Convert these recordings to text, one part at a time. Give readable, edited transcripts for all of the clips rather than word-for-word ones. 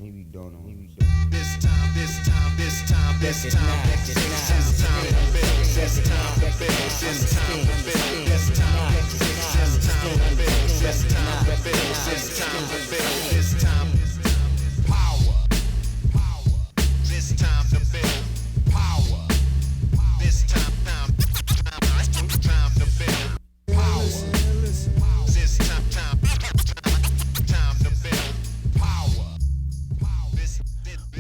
Maybe don't know. This time, power. This time to build power. This time to build power. This time to build power.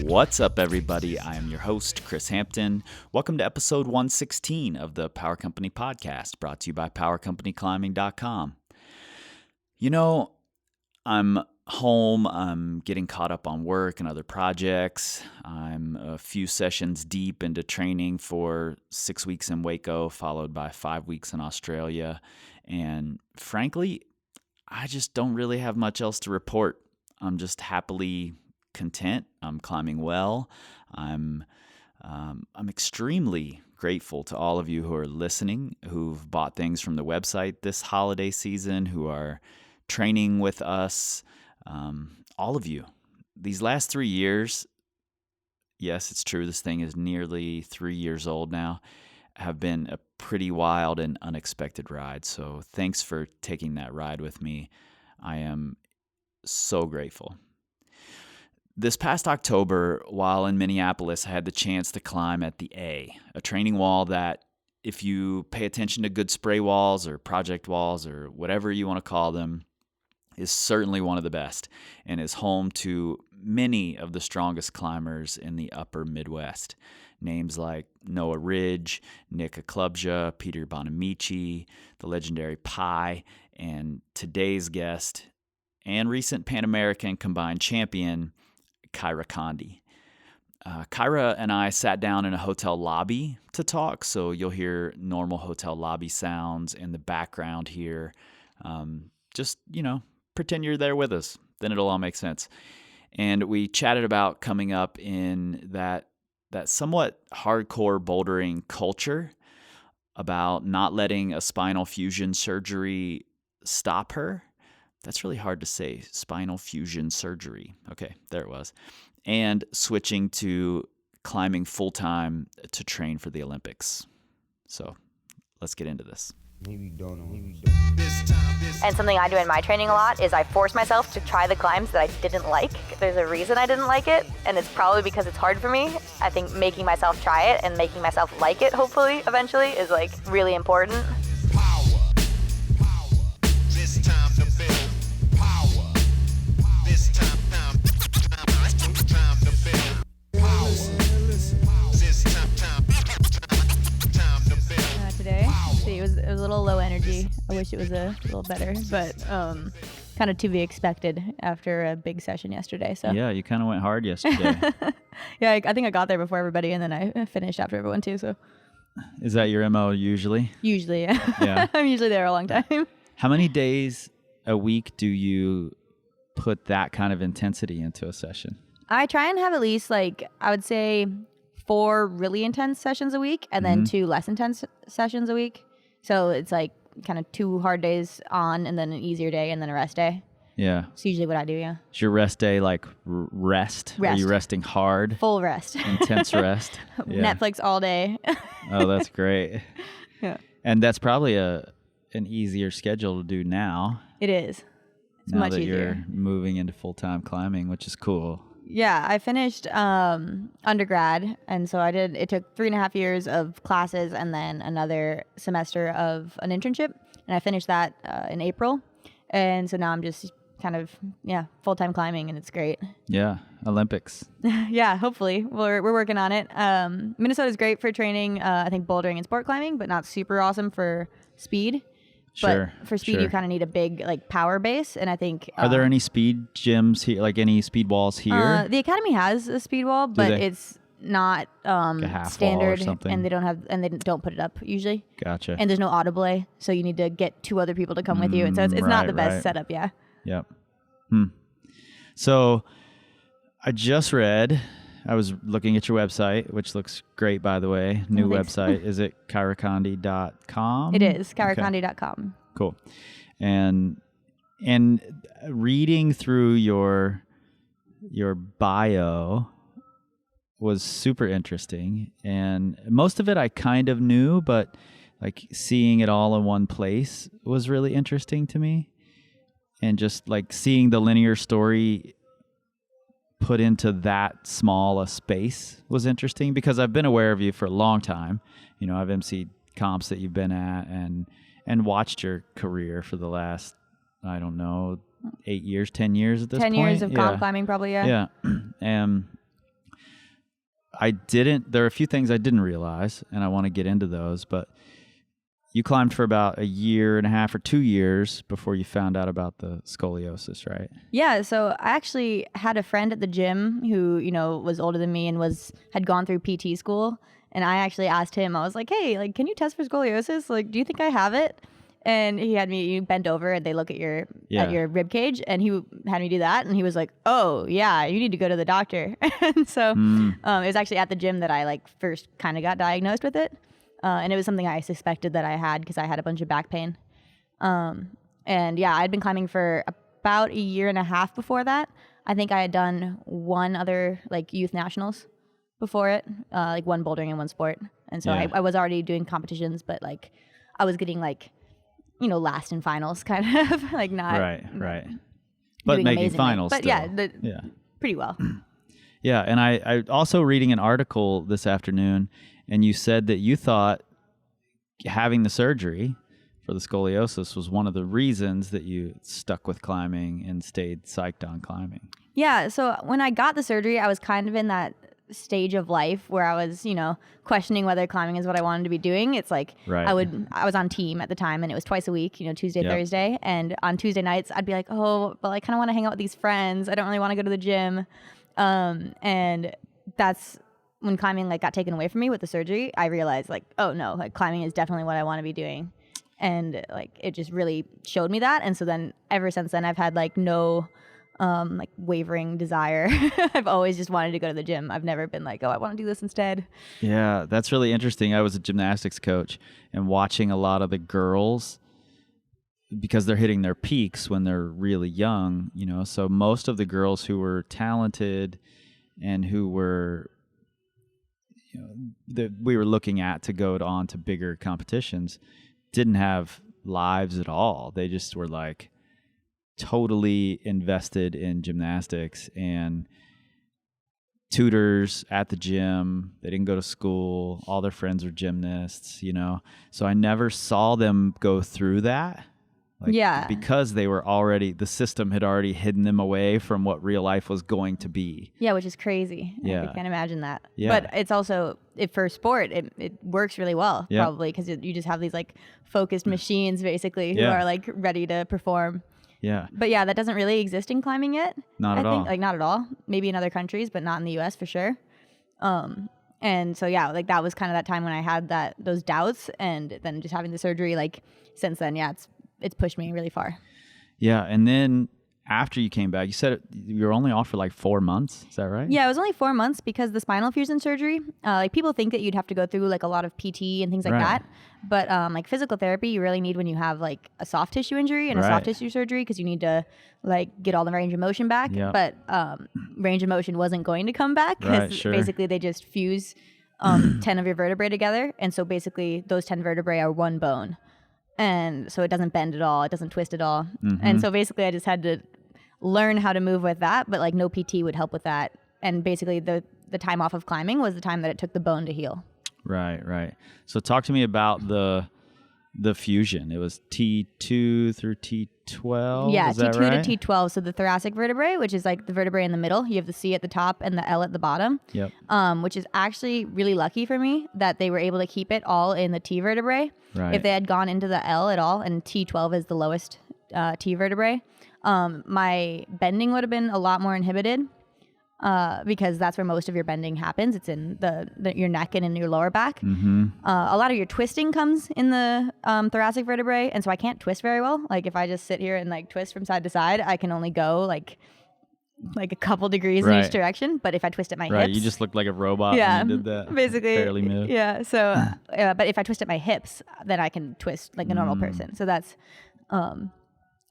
What's up, everybody? I am your host, Chris Hampton. Welcome to episode 116 of the Power Company Podcast, brought to you by PowerCompanyClimbing.com. You know, I'm home. I'm getting caught up on work and other projects. I'm a few sessions deep into training for 6 weeks in Waco, followed by 5 weeks in Australia. And frankly, I just don't really have much else to report. I'm just happily content. I'm climbing well. I'm extremely grateful to all of you who are listening, who've bought things from the website this holiday season, who are training with us. All of you. These last 3 years, yes, it's true, this thing is nearly 3 years old now, have been a pretty wild and unexpected ride. So thanks for taking that ride with me. I am so grateful. This past October, while in Minneapolis, I had the chance to climb at the A training wall that, if you pay attention to good spray walls or project walls or whatever you want to call them, is certainly one of the best and is home to many of the strongest climbers in the upper Midwest. Names like Noah Ridge, Nick Aklubja, Peter Bonamici, the legendary Pi, and today's guest and recent Pan American combined champion, Kyra Condie. Kyra and I sat down in a hotel lobby to talk, so you'll hear normal hotel lobby sounds in the background here. Just, pretend you're there with us. Then it'll all make sense. And we chatted about coming up in that somewhat hardcore bouldering culture, about not letting a spinal fusion surgery stop her. That's really hard to say, spinal fusion surgery. Okay, there it was. And switching to climbing full-time to train for the Olympics. So let's get into this. Maybe don't know. And something I do in my training a lot is I force myself to try the climbs that I didn't like. There's a reason I didn't like it, and it's probably because it's hard for me. I think making myself try it and making myself like it, hopefully, eventually, is really important. Power. This time to build power. This time to build power. This time to build Today, see, it was a little low energy. I wish it was a little better, but kind of to be expected after a big session yesterday. So Yeah, you kind of went hard yesterday. yeah, I think I got there before everybody, and then I finished after everyone too. So Is that your MO usually? usually, yeah, Yeah. I'm usually there a long time. How many days a week do you put that kind of intensity into a session? I try and have at least I would say 4 really intense sessions a week, and then 2 less intense sessions a week. So it's kind of 2 hard days on, and then an easier day, and then a rest day. Yeah. It's usually what I do, yeah. Is your rest day rest? Are you resting hard? Full rest. Intense rest? Yeah. Netflix all day. Oh, that's great. Yeah. And that's probably an easier schedule to do now. It is. It's now much that easier. you're moving into full-time climbing, which is cool. Yeah, I finished undergrad, and so it took 3.5 years of classes and then another semester of an internship, and I finished that in April. And so now I'm just kind of, full-time climbing, and it's great. Yeah, Olympics. Yeah, hopefully. We're working on it. Minnesota is great for training, I think, bouldering and sport climbing, but not super awesome for speed. Sure. But for speed, you kind of need a big power base, and I think... Are there any speed gyms here, any speed walls here? The academy has a speed wall, but it's not a half standard, wall or something? and they don't put it up usually. Gotcha. And there's no autoblay, so you need to get 2 other people to come with you, and so it's not the best setup. Yeah. Yep. So I just read, I was looking at your website, which looks great, by the way. New website. Is it KyraCondie.com? It is, KyraCondie.com. Cool. And reading through your your bio was super interesting, and most of it I kind of knew, but like seeing it all in one place was really interesting to me, and just like seeing the linear story put into that small a space was interesting, because I've been aware of you for a long time. You know, I've emceed comps that you've been at and watched your career for the last, I don't know, 8 years, 10 years at this point. 10 years of comp climbing probably, yeah. Yeah. And there are a few things I didn't realize, and I want to get into those, but you climbed for about a year and a half or 2 years before you found out about the scoliosis, right? Yeah, so I actually had a friend at the gym who, you know, was older than me and had gone through PT school, and I actually asked him, I was like, hey, like, can you test for scoliosis? Like, do you think I have it? And he had me bend over and they look at your rib cage, and he had me do that, and he was like, oh yeah, you need to go to the doctor. And so it was actually at the gym that I like first kind of got diagnosed with it, and it was something I suspected that I had because I had a bunch of back pain, and yeah, I'd been climbing for about a year and a half before that. I think I had done one other like youth nationals before it, like one bouldering and one sport, and so I was already doing competitions, but like I was getting like, you know, last in finals, kind of like not right, but making finals. But still. yeah, pretty well. Yeah, and I also reading an article this afternoon, and you said that you thought having the surgery for the scoliosis was one of the reasons that you stuck with climbing and stayed psyched on climbing. Yeah. So when I got the surgery, I was kind of in that stage of life where I was, you know, questioning whether climbing is what I wanted to be doing. It's like I was on team at the time, and it was twice a week, you know, Tuesday, Thursday, and on Tuesday nights I'd be like, oh, but I kind of want to hang out with these friends. I don't really want to go to the gym, and that's when climbing like got taken away from me with the surgery. I realized like, oh no, like climbing is definitely what I want to be doing, and like it just really showed me that. And so then ever since then I've had like no like wavering desire. I've always just wanted to go to the gym. I've never been like, oh, I want to do this instead. Yeah, that's really interesting. I was a gymnastics coach, and watching a lot of the girls, because they're hitting their peaks when they're really young, you know, so most of the girls who were talented and who were, you know, that we were looking at to go on to bigger competitions didn't have lives at all. They just were like totally invested in gymnastics and tutors at the gym. They didn't go to school. All their friends were gymnasts, you know. So I never saw them go through that. Like, because they were already, the system had already hidden them away from what real life was going to be. Yeah, which is crazy. Yeah. I can't imagine that. Yeah. But it's also, for sport, it works really well, probably, because you just have these like focused machines basically who are like ready to perform. Yeah. But yeah, that doesn't really exist in climbing yet. Not at all. Like not at all. Maybe in other countries, but not in the US for sure. And so yeah, like that was kind of that time when I had those doubts, and then just having the surgery, like since then, it's pushed me really far. Yeah, and then after you came back, you said you were only off for like 4 months. Is that right? Yeah, it was only 4 months because the spinal fusion surgery, like people think that you'd have to go through like a lot of PT and things like that. But like physical therapy, you really need when you have like a soft tissue injury and a soft tissue surgery, because you need to like get all the range of motion back. Yep. But range of motion wasn't going to come back because basically they just fuse 10 of your vertebrae together. And so basically those 10 vertebrae are one bone. And so it doesn't bend at all. It doesn't twist at all. Mm-hmm. And so basically I just had to learn how to move with that, but like no PT would help with that. And basically the time off of climbing was the time that it took the bone to heal. Right. So talk to me about the fusion. It was T2 through T12. Yeah, is that T2 right? to T12. So the thoracic vertebrae, which is like the vertebrae in the middle. You have the C at the top and the L at the bottom. Yep. Which is actually really lucky for me that they were able to keep it all in the T vertebrae. Right. If they had gone into the L at all, and T12 is the lowest T vertebrae, my bending would have been a lot more inhibited. Because that's where most of your bending happens. It's in your neck and in your lower back. Mm-hmm. A lot of your twisting comes in the thoracic vertebrae, and so I can't twist very well. Like if I just sit here and like twist from side to side, I can only go like a couple degrees in each direction. But if I twist at my hips, you just looked like a robot when you did that. Basically, barely moved. Yeah. So, but if I twist at my hips, then I can twist like a normal person. So that's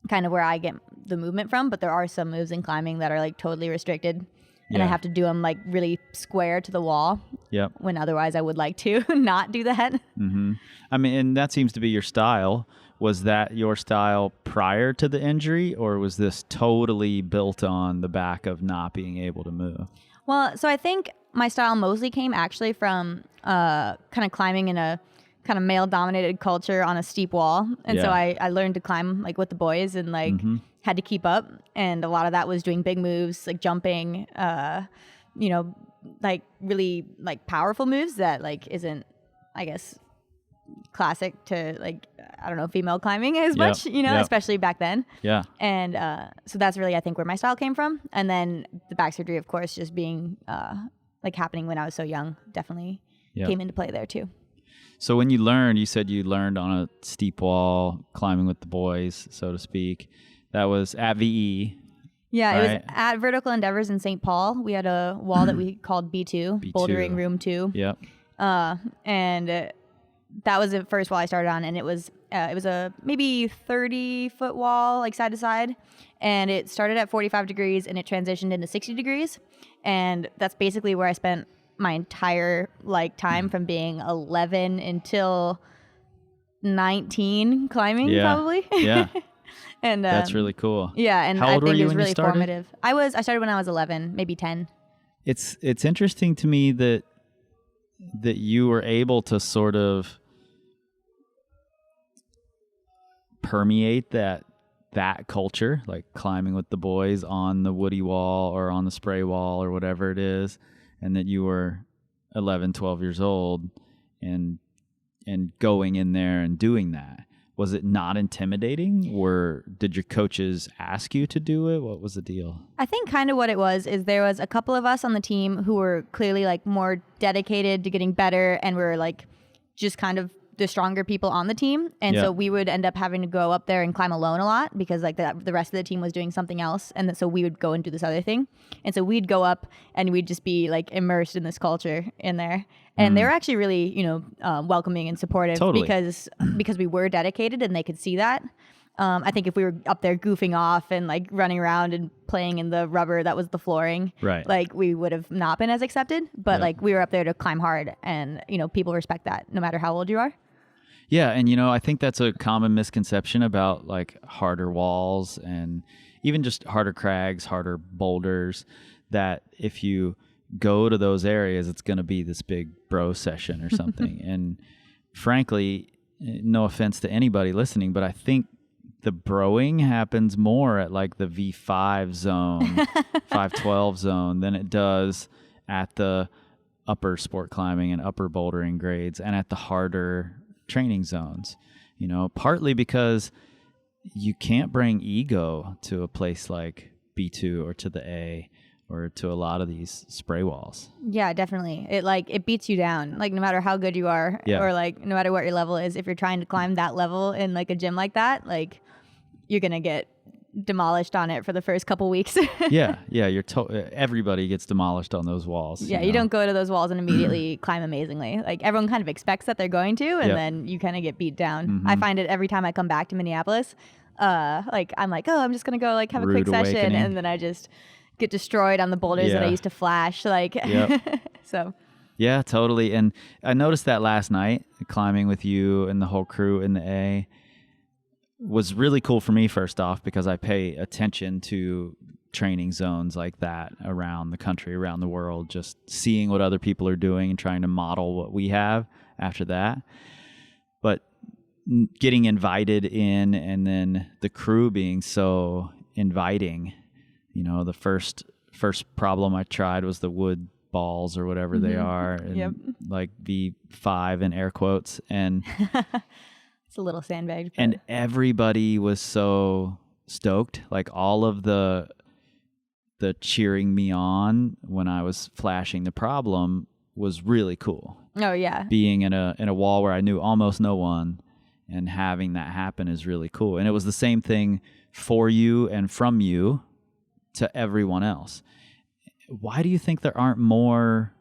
kind of where I get the movement from, but there are some moves in climbing that are like totally restricted. And I have to do them like really square to the wall. Yep. When otherwise I would like to not do that. Mm-hmm. I mean, and that seems to be your style. Was that your style prior to the injury, or was this totally built on the back of not being able to move? Well, so I think my style mostly came actually from kind of climbing in a kind of male-dominated culture on a steep wall. And so I learned to climb like with the boys and like had to keep up. And a lot of that was doing big moves, like jumping, you know, like really like powerful moves that like isn't, I guess, classic to like, I don't know, female climbing as much, you know, especially back then. Yeah. And so that's really, I think, where my style came from. And then the back surgery, of course, just being like happening when I was so young, definitely came into play there too. So when you said you learned on a steep wall, climbing with the boys, so to speak. That was at VE. Yeah, right? It was at Vertical Endeavors in St. Paul. We had a wall that we called B2, Bouldering Room 2. Yep. And that was the first wall I started on, and it was a maybe 30-foot wall, like side to side, and it started at 45 degrees and it transitioned into 60 degrees, and that's basically where I spent my entire like time from being 11 until 19 climbing, probably. Yeah. And that's really cool. Yeah, and How old I think were you it was when really you started? formative. I started when I was 11, maybe 10. It's interesting to me that you were able to sort of permeate that culture, like climbing with the boys on the woody wall or on the spray wall or whatever it is, and that you were 11, 12 years old and going in there and doing that. Was it not intimidating, or did your coaches ask you to do it? What was the deal? I think kind of what it was is there was a couple of us on the team who were clearly like more dedicated to getting better, and were like just kind of the stronger people on the team. And so we would end up having to go up there and climb alone a lot because like the rest of the team was doing something else. And so we would go and do this other thing. And so we'd go up and we'd just be like immersed in this culture in there. And they were actually really, you know, welcoming and supportive because we were dedicated and they could see that. I think if we were up there goofing off and like running around and playing in the rubber that was the flooring, like we would have not been as accepted. But like we were up there to climb hard, and you know, people respect that no matter how old you are. Yeah, and you know, I think that's a common misconception about like harder walls and even just harder crags, harder boulders, that if you go to those areas, it's going to be this big bro session or something. And frankly, no offense to anybody listening, but I think the broing happens more at like the V5 zone, 512 zone than it does at the upper sport climbing and upper bouldering grades and at the harder training zones, you know, partly because you can't bring ego to a place like B2 or to the A or to a lot of these spray walls. Yeah, definitely. It beats you down, like no matter how good you are or like no matter what your level is. If you're trying to climb that level in like a gym like that, like you're going to get demolished on it for the first couple weeks. Everybody gets demolished on those walls. Yeah, you don't go to those walls and immediately climb amazingly. Like everyone kind of expects that they're going to, and then you kind of get beat down. I find it every time I come back to Minneapolis. Like I'm like, oh, I'm just gonna go like have a quick session, and then I just get destroyed on the boulders that I used to flash. Like, so. Yeah, totally. And I noticed that last night, climbing with you and the whole crew in the A. Was really cool for me, first off, because I pay attention to training zones like that around the country, around the world, just seeing what other people are doing and trying to model what we have after that. But getting invited in, and then the crew being so inviting, you know, the first problem I tried was the wood balls or whatever they are, and like V5 in air quotes, and it's a little sandbagged. And everybody was so stoked. Like all of the cheering me on when I was flashing the problem was really cool. Oh yeah. Being in a wall where I knew almost no one and having that happen is really cool. And it was the same thing for you and from you to everyone else. Why do you think there aren't more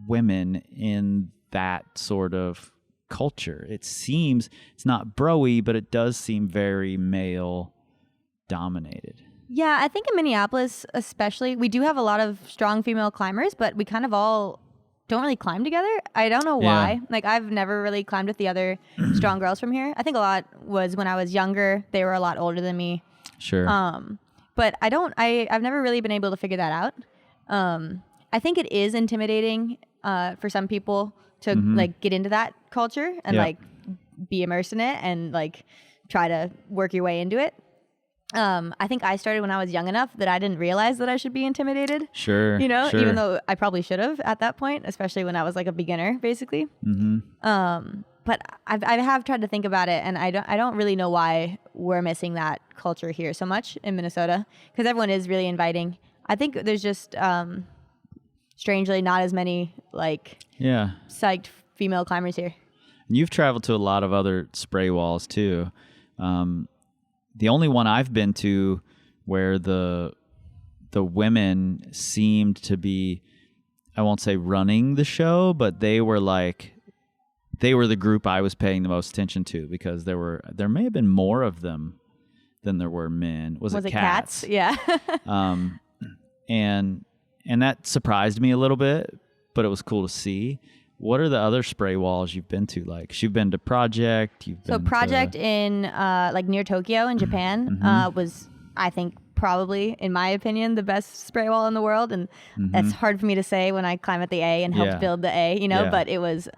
women in that sort of culture? It seems it's not bro-y, but it does seem very male dominated. Yeah, I think in Minneapolis especially, we do have a lot of strong female climbers, but we kind of all don't really climb together. I don't know why. Like, I've never really climbed with the other strong girls from here. I think a lot was when I was younger. They were a lot older than me. Sure. But I've never really been able to figure that out. I think it is intimidating for some people to like get into that culture and like be immersed in it and like try to work your way into it. I think I started when I was young enough that I didn't realize that I should be intimidated. Sure. You know, sure. even though I probably should have at that point, especially when I was like a beginner, basically. But I have tried to think about it, and I don't really know why we're missing that culture here so much in Minnesota, because everyone is really inviting. I think there's just strangely not as many like psyched female climbers here. And you've traveled to a lot of other spray walls too. The only one I've been to where the women seemed to be, I won't say running the show, but they were the group I was paying the most attention to, because there may have been more of them than there were men. Was it cats? Yeah. And that surprised me a little bit, but it was cool to see. What are the other spray walls you've been to? Like, you've been to Project. Project in like near Tokyo in Japan was, I think, probably, in my opinion, the best spray wall in the world. And that's hard for me to say when I climb at the A and helped build the A, you know, but it was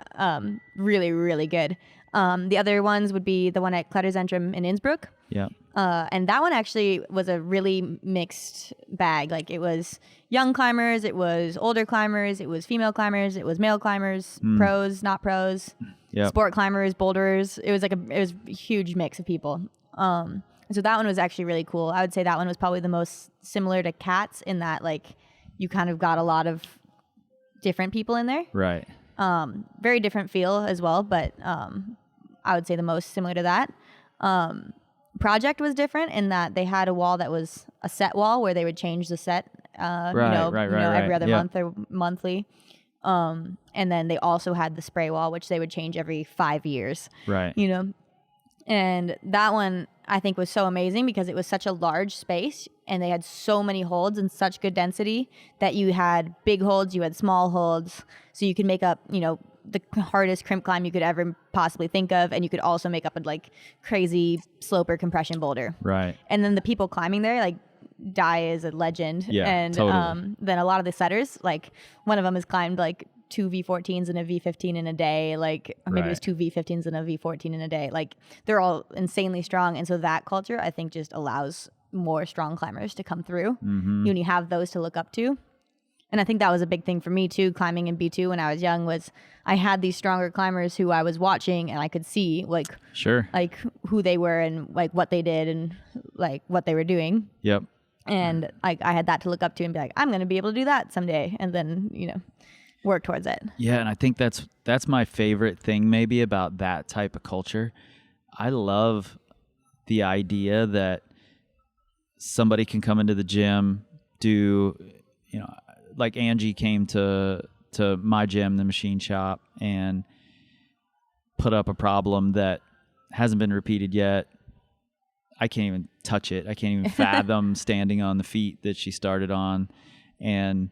really, really good. The other ones would be the one at Kletterzentrum in Innsbruck. Yeah. And that one actually was a really mixed bag. Like, it was young climbers, it was older climbers, it was female climbers, it was male climbers, pros, not pros, sport climbers, boulderers. It was a huge mix of people. So that one was actually really cool. I would say that one was probably the most similar to Cats in that, like, you kind of got a lot of different people in there. Right. Very different feel as well, but I would say the most similar to that. Project was different in that they had a wall that was a set wall where they would change the set, every other month or monthly. And then they also had the spray wall, which they would change every 5 years. Right. You know, and that one I think was so amazing because it was such a large space and they had so many holds and such good density that you had big holds, you had small holds, so you could make up, you know, the hardest crimp climb you could ever possibly think of, and you could also make up a like crazy slope or compression boulder. Right. And then the people climbing there, like, Dai is a legend. Yeah, and totally. Then a lot of the setters, like, one of them has climbed like 2 V14s and a V15 in a day, like, or maybe it was 2 V15s and a V14 in a day. Like, they're all insanely strong, and so that culture I think just allows more strong climbers to come through. When you have those to look up to. And I think that was a big thing for me too, climbing in B2 when I was young, was I had these stronger climbers who I was watching and I could see like like who they were and like what they did and like what they were doing. Yep. And like I had that to look up to and be like, I'm going to be able to do that someday, and then, you know, work towards it. Yeah, and I think that's my favorite thing maybe about that type of culture. I love the idea that somebody can come into the gym, do, you know, like Angie came to my gym, the machine shop, and put up a problem that hasn't been repeated yet. I can't even touch it. I can't even fathom standing on the feet that she started on. And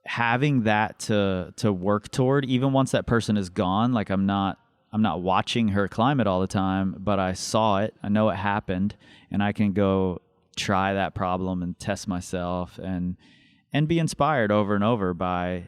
having that to work toward, even once that person is gone, like I'm not watching her climb it all the time, but I saw it, I know it happened, and I can go try that problem and test myself and be inspired over and over by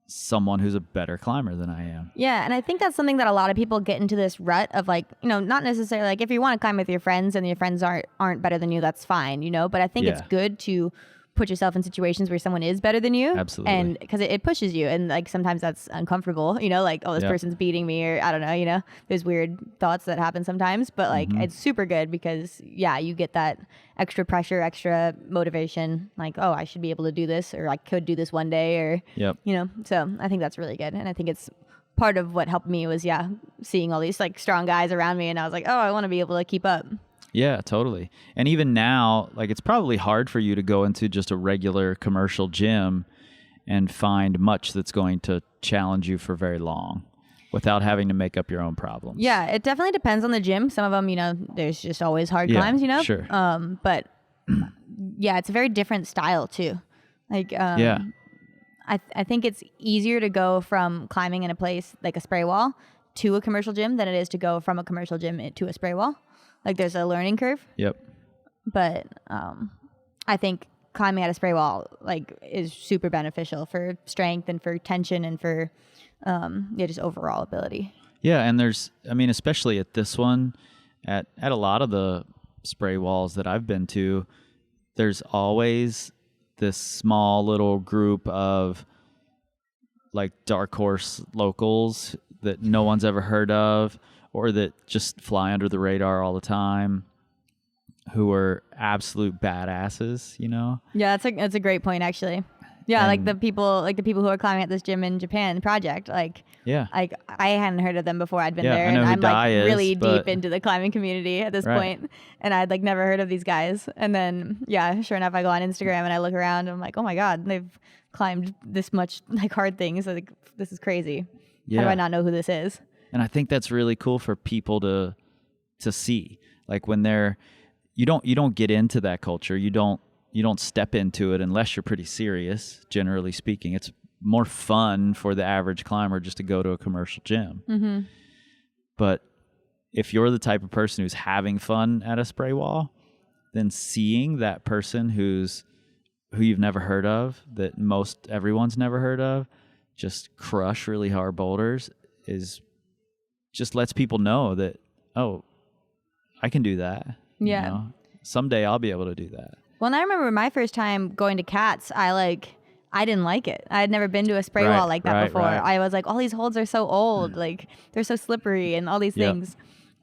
someone who's a better climber than I am. Yeah, and I think that's something that a lot of people get into this rut of, like, you know, not necessarily like if you want to climb with your friends and your friends aren't better than you, that's fine, you know, but I think it's good to put yourself in situations where someone is better than you. Absolutely. And because it pushes you, and like sometimes that's uncomfortable, you know, like, oh, this person's beating me, or I don't know, you know, there's weird thoughts that happen sometimes, but like it's super good because you get that extra pressure, extra motivation, like, oh, I should be able to do this, or I could do this one day, or you know, so I think that's really good. And I think it's part of what helped me was seeing all these like strong guys around me, and I was like, oh, I want to be able to keep up. Yeah, totally. And even now, like, it's probably hard for you to go into just a regular commercial gym and find much that's going to challenge you for very long. without having to make up your own problems. Yeah, it definitely depends on the gym. Some of them, there's just always hard climbs, Sure. But yeah, it's a very different style too. Like, Yeah. I think it's easier to go from climbing in a place like a spray wall to a commercial gym than it is to go from a commercial gym to a spray wall. Like, there's a learning curve. Yep. But I think climbing at a spray wall is super beneficial for strength and for tension and for just overall ability. Yeah, and especially at this one, at a lot of the spray walls that I've been to, there's always this small little group of like dark horse locals that no one's ever heard of, or that just fly under the radar all the time, who are absolute badasses, Yeah, that's a great point, actually. Yeah, And- like the people who are climbing at this gym in Japan project, Yeah. I hadn't heard of them before I'd been Yeah, there, I know and who I'm Dai is, really but- deep into the climbing community at this Right. point, and I'd never heard of these guys. And then sure enough, I go on Instagram and I look around and I'm like, oh my god, they've climbed this much hard things. This is crazy. How do Yeah. I not know who this is? And I think that's really cool for people to see. Like when you don't get into that culture. You don't step into it unless you're pretty serious, generally speaking. It's more fun for the average climber just to go to a commercial gym. Mm-hmm. But if you're the type of person who's having fun at a spray wall, then seeing that person who you've never heard of, that everyone's never heard of, just crush really hard boulders just lets people know that, oh, I can do that. Yeah. Someday I'll be able to do that. Well, and I remember my first time going to Cats, I didn't like it. I had never been to a spray wall like that before. Right. I was like, all these holds are so old, they're so slippery and all these Yep. things.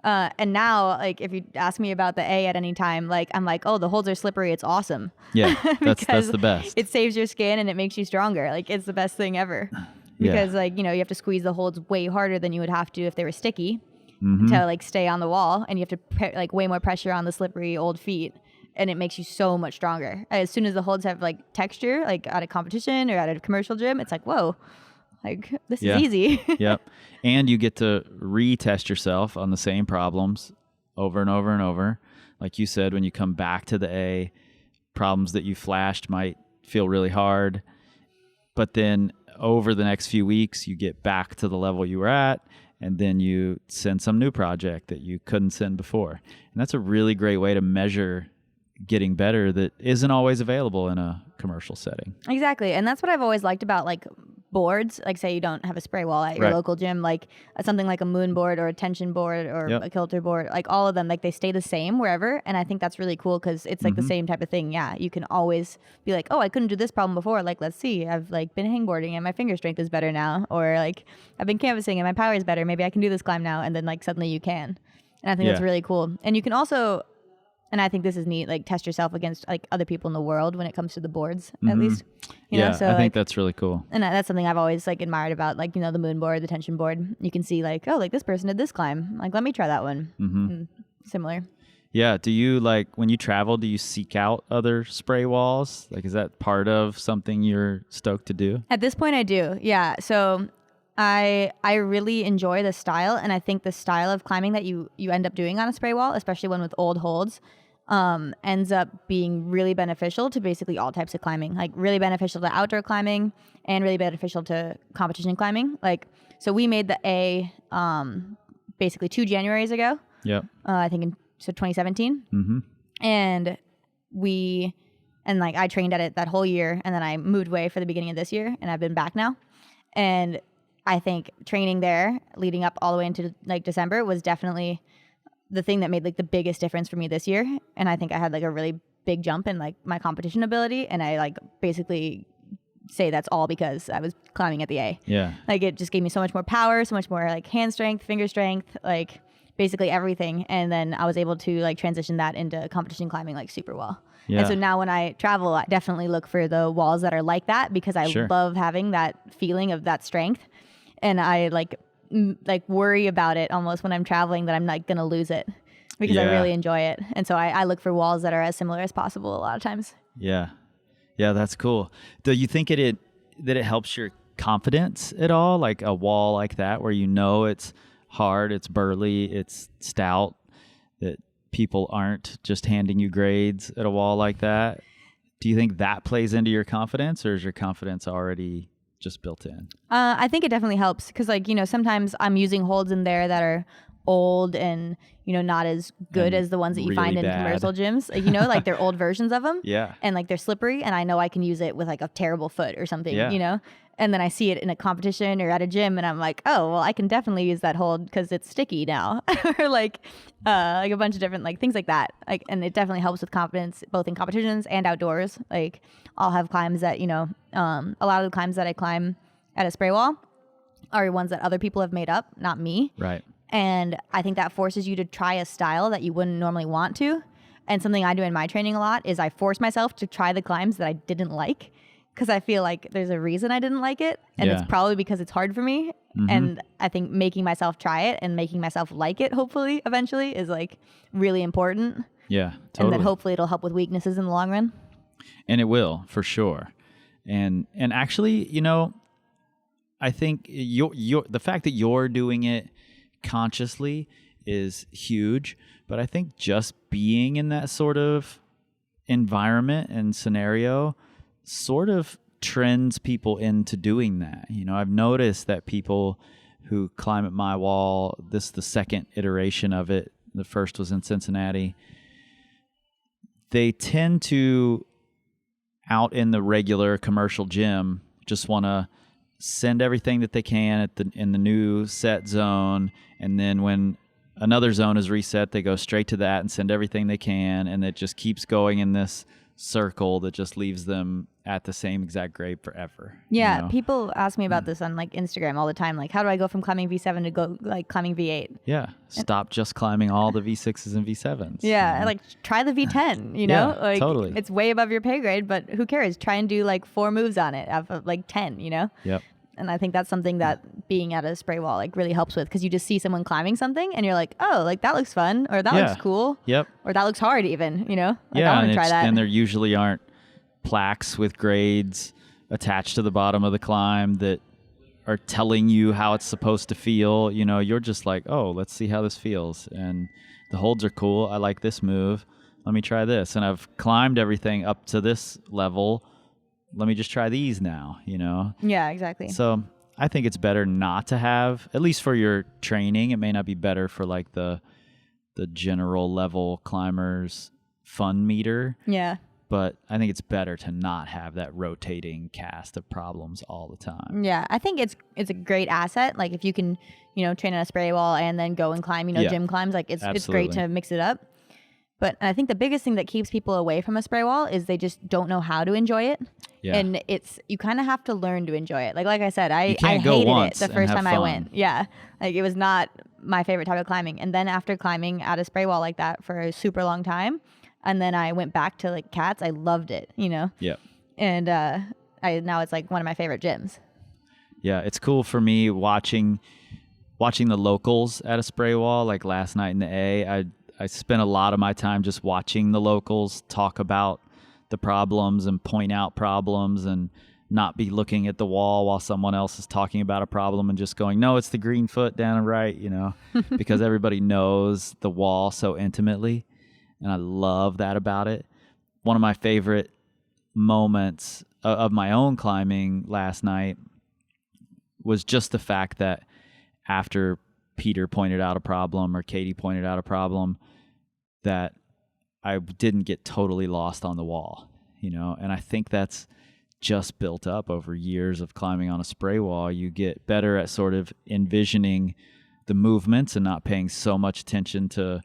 And now, if you ask me about the A at any time, I'm like, oh, the holds are slippery. It's awesome. Yeah, that's Because the best. It saves your skin and it makes you stronger. It's the best thing ever. Yeah. Because you have to squeeze the holds way harder than you would have to if they were sticky Mhm. to stay on the wall, and you have to way more pressure on the slippery old feet, and it makes you so much stronger. As soon as the holds have texture, at a competition or at a commercial gym, it's whoa, this Yeah. is easy. Yep. And you get to retest yourself on the same problems over and over and over. Like you said, when you come back to the A, problems that you flashed might feel really hard. But then over the next few weeks, you get back to the level you were at, and then you send some new project that you couldn't send before. And that's a really great way to measure getting better that isn't always available in a commercial setting. Exactly. And that's what I've always liked about boards. Say you don't have a spray wall at your Right. local gym, something like a moon board or a tension board or Yep. a kilter board, all of them, they stay the same wherever. And I think that's really cool because it's the same type of thing. Yeah. You can always be like, oh, I couldn't do this problem before. Let's see, I've been hangboarding and my finger strength is better now. Or I've been canvassing and my power is better. Maybe I can do this climb now. And then suddenly you can. And I think that's Yeah. really cool. And you can also, and I think this is neat, test yourself against other people in the world when it comes to the boards, at least. You know, so I think that's really cool. and that's something I've always admired about the moon board, the tension board. You can see this person did this climb. Let me try that one. And similar. Yeah. Do you when you travel, do you seek out other spray walls? Is that part of something you're stoked to do? At this point, I do. Yeah. So I really enjoy the style, and I think the style of climbing that you end up doing on a spray wall, especially one with old holds, ends up being really beneficial to basically all types of climbing. Really beneficial to outdoor climbing and really beneficial to competition climbing. So we made the A basically 2 Januaries ago. Yep. I think in 2017. Mm-hmm. And I trained at it that whole year, and then I moved away for the beginning of this year, and I've been back now. And I think training there leading up all the way into December was definitely the thing that made the biggest difference for me this year. And I think I had a really big jump in my competition ability, and I basically say that's all because I was climbing at the A. Yeah. It just gave me so much more power, so much more hand strength, finger strength, basically everything. And then I was able to transition that into competition climbing super well. Yeah. And so now when I travel, I definitely look for the walls that are like that, because I Sure. love having that feeling of that strength. And I worry about it almost when I'm traveling, that I'm not going to lose it, because I Yeah. really enjoy it. And so I look for walls that are as similar as possible a lot of times. Yeah. Yeah, that's cool. Do you think that it helps your confidence at all? Like a wall like that where you know it's hard, it's burly, it's stout, that people aren't just handing you grades at a wall like that? Do you think that plays into your confidence, or is your confidence already just built in? I think it definitely helps because, like, sometimes I'm using holds in there that are old and, not as good And as the ones that you really find in bad. commercial gyms. Like, like they're old versions of them. Yeah. And like they're slippery, and I know I can use it with like a terrible foot or something, Yeah. And then I see it in a competition or at a gym, and I'm like, oh, well, I can definitely use that hold because it's sticky now, or like a bunch of different like things like that. Like, and it definitely helps with confidence both in competitions and outdoors. Like, I'll have climbs that a lot of the climbs that I climb at a spray wall are ones that other people have made up, not me. Right. And I think that forces you to try a style that you wouldn't normally want to. And something I do in my training a lot is I force myself to try the climbs that I didn't like, because I feel like there's a reason I didn't like it. And it's probably because it's hard for me. Mm-hmm. And I think making myself try it and making myself like it, hopefully, eventually, is like really important. Yeah, totally. And then hopefully it'll help with weaknesses in the long run. And it will, for sure. And actually, I think the fact that you're doing it consciously is huge, but I think just being in that sort of environment and scenario sort of trends people into doing that. I've noticed that people who climb at my wall, this is the second iteration of it, the first was in Cincinnati, they tend to, out in the regular commercial gym, just want to send everything that they can in the new set zone, and then when another zone is reset, they go straight to that and send everything they can, and it just keeps going in this circle that just leaves them at the same exact grade forever. Yeah, people ask me about this on like Instagram all the time. Like, how do I go from climbing V7 to go like climbing V8? Yeah, stop just climbing all the V6s and V7s. Yeah, like try the V10. Yeah, like totally. It's way above your pay grade, but who cares? Try and do like 4 moves on it out of like 10. Yep. And I think that's something that being at a spray wall like really helps with, because you just see someone climbing something and you're like, oh, like that looks fun, or that looks cool. Yep. Or that looks hard even, Like, yeah, I want to try that. And there usually aren't plaques with grades attached to the bottom of the climb that are telling you how it's supposed to feel. You're just like, oh, let's see how this feels. And the holds are cool. I like this move. Let me try this. And I've climbed everything up to this level. Let me just try these now, Yeah, exactly. So I think it's better not to have, at least for your training. It may not be better for like the general level climbers fun meter. Yeah. But I think it's better to not have that rotating cast of problems all the time. Yeah, I think it's a great asset. Like if you can, train on a spray wall and then go and climb, gym climbs, like it's great to mix it up. But I think the biggest thing that keeps people away from a spray wall is they just don't know how to enjoy it. Yeah. And you kind of have to learn to enjoy it. Like I said, I hated it the first time I fun. went. Yeah. Like it was not my favorite type of climbing. And then after climbing at a spray wall like that for a super long time, and then I went back to like cats, I loved it, Yeah. And now it's like one of my favorite gyms. Yeah, it's cool for me watching the locals at a spray wall. Like last night in the A, I spent a lot of my time just watching the locals talk about the problems and point out problems, and not be looking at the wall while someone else is talking about a problem and just going, no, it's the green foot down and right, because everybody knows the wall so intimately. And I love that about it. One of my favorite moments of my own climbing last night was just the fact that after Peter pointed out a problem or Katie pointed out a problem, that I didn't get totally lost on the wall, and I think that's just built up over years of climbing on a spray wall. You get better at sort of envisioning the movements and not paying so much attention to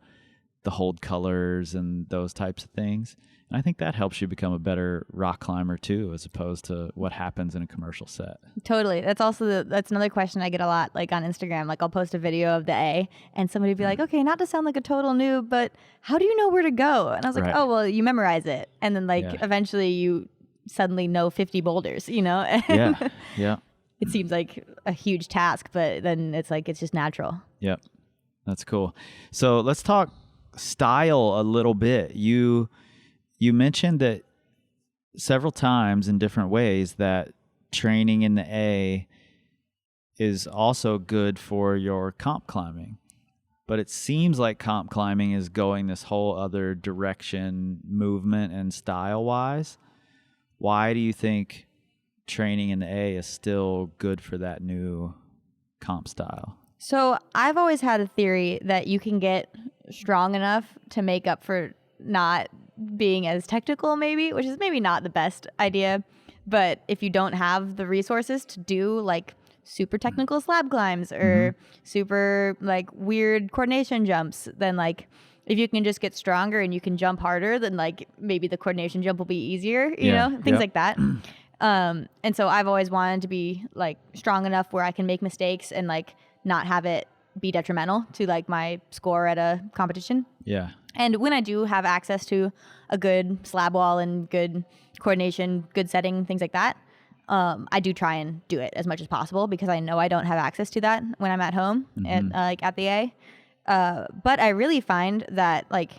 the hold colors and those types of things. And I think that helps you become a better rock climber too, as opposed to what happens in a commercial set. Totally. That's also that's another question I get a lot, like on Instagram. Like I'll post a video of the A and somebody will be like, okay, not to sound like a total noob, but how do you know where to go? And I was like, Right. oh, well, you memorize it. And then like Yeah. eventually you suddenly know 50 boulders, And Yeah. Yeah. it seems like a huge task, but then it's like, it's just natural. Yep. That's cool. So let's talk style a little bit. You mentioned that several times in different ways that training in the A is also good for your comp climbing. But it seems like comp climbing is going this whole other direction, movement and style-wise. Why do you think training in the A is still good for that new comp style? So I've always had a theory that you can get strong enough to make up for not being as technical, maybe, which is maybe not the best idea. But if you don't have the resources to do like super technical slab climbs or super like weird coordination jumps, then like if you can just get stronger and you can jump harder, then like maybe the coordination jump will be easier, you know, things like that. And so I've always wanted to be like strong enough where I can make mistakes and like not have it be detrimental to like my score at a competition. Yeah. And when I do have access to a good slab wall and good coordination, good setting, things like that, I do try and do it as much as possible because I know I don't have access to that when I'm at home and like at the A. But I really find that like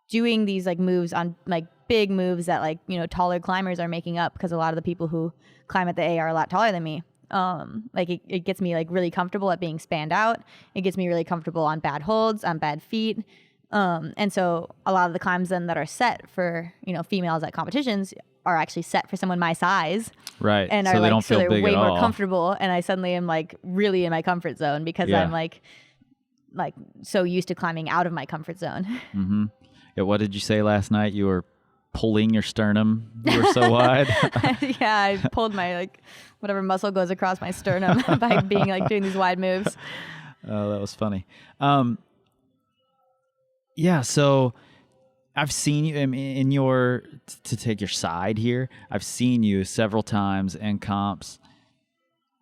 doing these like moves on like big moves that like, you know, taller climbers are making up, because a lot of the people who climb at the A are a lot taller than me. Like it gets me like really comfortable at being spanned out. It gets me really comfortable on bad holds, on bad feet. And so a lot of the climbs then that are set for, you know, females at competitions are actually set for someone my size. Right. And so are they like, don't feel so they're big way at more all. comfortable. And I suddenly am like really in my comfort zone because I'm like so used to climbing out of my comfort zone. Yeah, what did you say last night? You were pulling your sternum. You were so wide. Yeah, I pulled my like whatever muscle goes across my sternum by being like doing these wide moves. Oh, that was funny. Yeah, so I've seen you in your, to take your side here, I've seen you several times in comps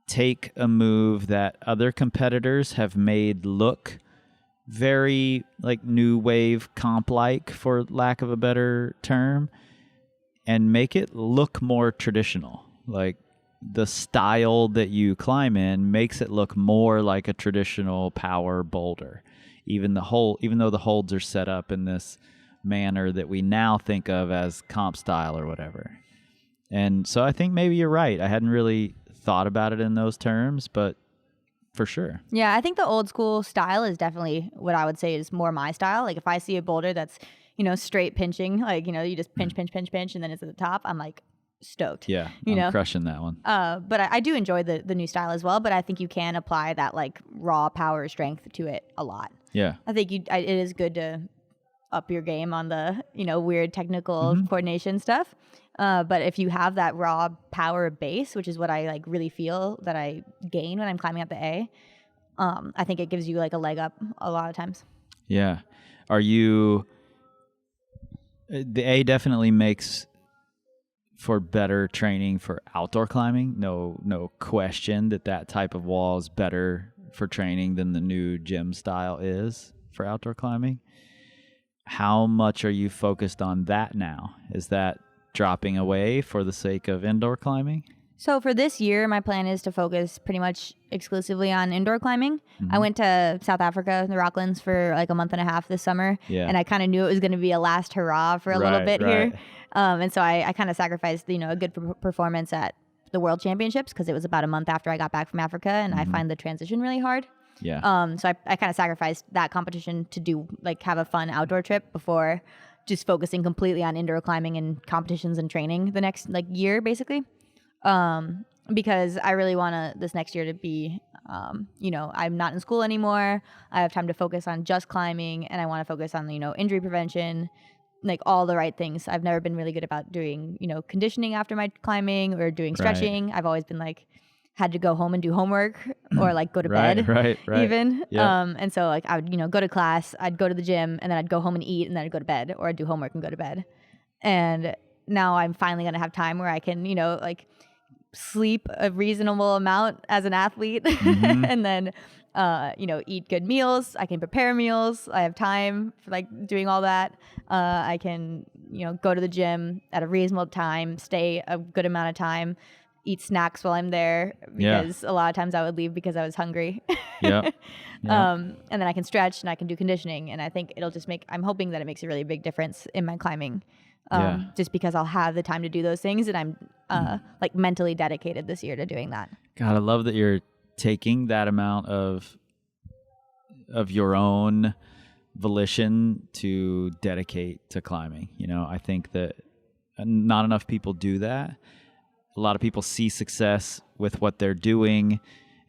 take a move that other competitors have made look very like new wave comp-like, for lack of a better term, and make it look more traditional. Like the style that you climb in makes it look more like a traditional power boulder. Even though the holds are set up in this manner that we now think of as comp style or whatever. And so I think maybe you're right. I hadn't really thought about it in those terms, but for sure. Yeah, I think the old school style is definitely what I would say is more my style. Like if I see a boulder that's, you know, straight pinching, like, you know, you just pinch, and then it's at the top, I'm like stoked. Yeah, you know, crushing that one. But I do enjoy the new style as well, but I think you can apply that like raw power strength to it a lot. Yeah. I think it is good to up your game on the, you know, weird technical coordination stuff. But if you have that raw power base, which is what I like really feel that I gain when I'm climbing up the A, I think it gives you like a leg up a lot of times. Yeah. The A definitely makes for better training for outdoor climbing. No question that type of wall is better for training than the new gym style is for outdoor climbing. How much are you focused on that now? Is that dropping away for the sake of indoor climbing? So for this year, my plan is to focus pretty much exclusively on indoor climbing. I went to South Africa, the Rocklands, for like a month and a half this summer. Yeah. And I kind of knew it was going to be a last hurrah for a little bit here. And so I kind of sacrificed, you know, a good performance at the World Championships because it was about a month after I got back from Africa, and I find the transition really hard. Yeah. So I kind of sacrificed that competition to do like have a fun outdoor trip before just focusing completely on indoor climbing and competitions and training the next like year basically. Because I really want this next year to be, you know, I'm not in school anymore. I have time to focus on just climbing, and I want to focus on, you know, injury prevention, like all the right things. I've never been really good about doing, you know, conditioning after my climbing or doing stretching. I've always been like, had to go home and do homework or like go to bed even. Yeah. And so like I would, you know, go to class, I'd go to the gym, and then I'd go home and eat, and then I'd go to bed, or I'd do homework and go to bed. And now I'm finally going to have time where I can, you know, like sleep a reasonable amount as an athlete and then, you know, eat good meals. I can prepare meals. I have time for like doing all that. I can, you know, go to the gym at a reasonable time, stay a good amount of time, eat snacks while I'm there, because a lot of times I would leave because I was hungry. And then I can stretch and I can do conditioning. And I think it'll just I'm hoping that it makes a really big difference in my climbing. Just because I'll have the time to do those things, and like mentally dedicated this year to doing that. God, I love that you're taking that amount of your own volition to dedicate to climbing. You know, I think that not enough people do that. A lot of people see success with what they're doing,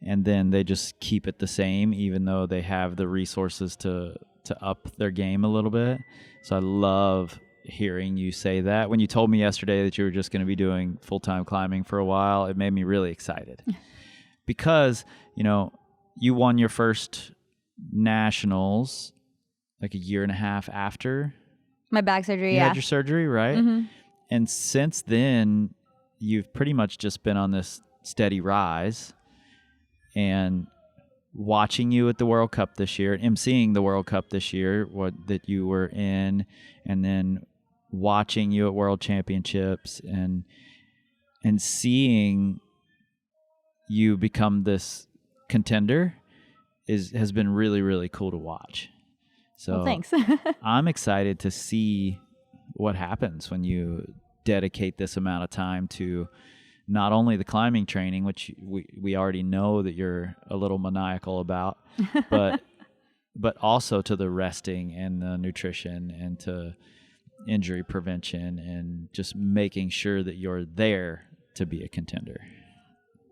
and then they just keep it the same, even though they have the resources to up their game a little bit. So I love hearing you say that. When you told me yesterday that you were just going to be doing full-time climbing for a while, it made me really excited. Because, you know, you won your first nationals like a year and a half after My back surgery, you had your surgery, right? Mm-hmm. And since then, you've pretty much just been on this steady rise. And watching you at the World Cup this year, emceeing the World Cup this year, that you were in, and then watching you at World Championships and seeing you become this contender has been really, really cool to watch. So Well, thanks. I'm excited to see what happens when you dedicate this amount of time to not only the climbing training, which we already know that you're a little maniacal about, but also to the resting and the nutrition and to injury prevention and just making sure that you're there to be a contender.